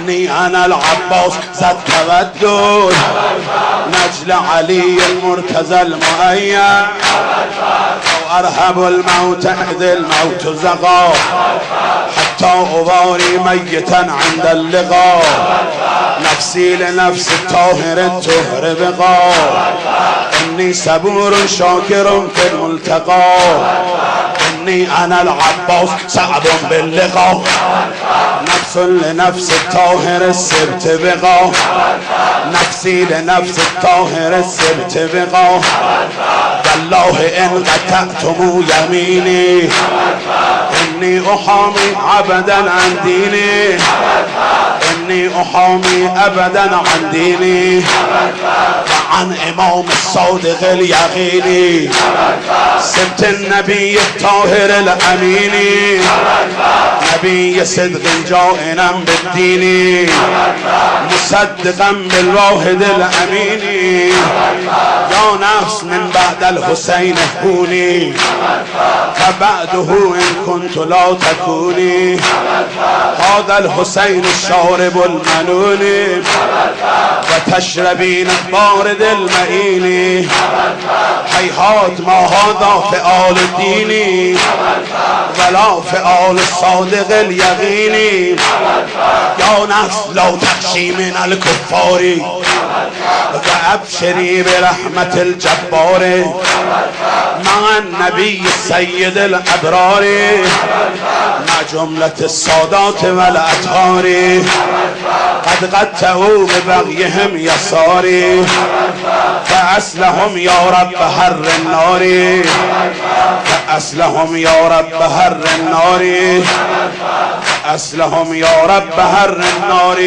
إني أنا العباس ذا التودد نجل علي المرتزى المؤيد وأرهب الموت إذ الموت زغى حتى أباري ميتا عند اللقاء نفسي لنفس الطاهر الطهر بقى إني صبور شاكر في الملتقى إني أنا العباس صعب باللقاء نفس لنفس الطاهر السبت بقى نفسي لنفس الطاهر السبت بقى والله إن قطعتم يميني إني أحامي أبدا عن ديني إني أحامي أبدا عن ديني وعن إمام الصادق اليقيني سبت النبي الطاهر الأميني نبي صدق جائنا بالدين مصدقا بالواحد الأمين يا نفس من بعد الحسين كوني فبعده إن كنت لا تكوني هذا الحسين الشارب المنون وتشربين البارد المئين هيهات ما هذا فعال الدين ولا فعال الصادق اليقين يا نفس لو تخشي من الكفار فأبشري برحمة الجبار مع النبي السيد الأبرار مع جملة السادات والأطهار قد قطعوا ببغيهم يساري فأسلهم يا رب حر النار فأسلهم يا رب حر النار أسلهم يا رب حر النار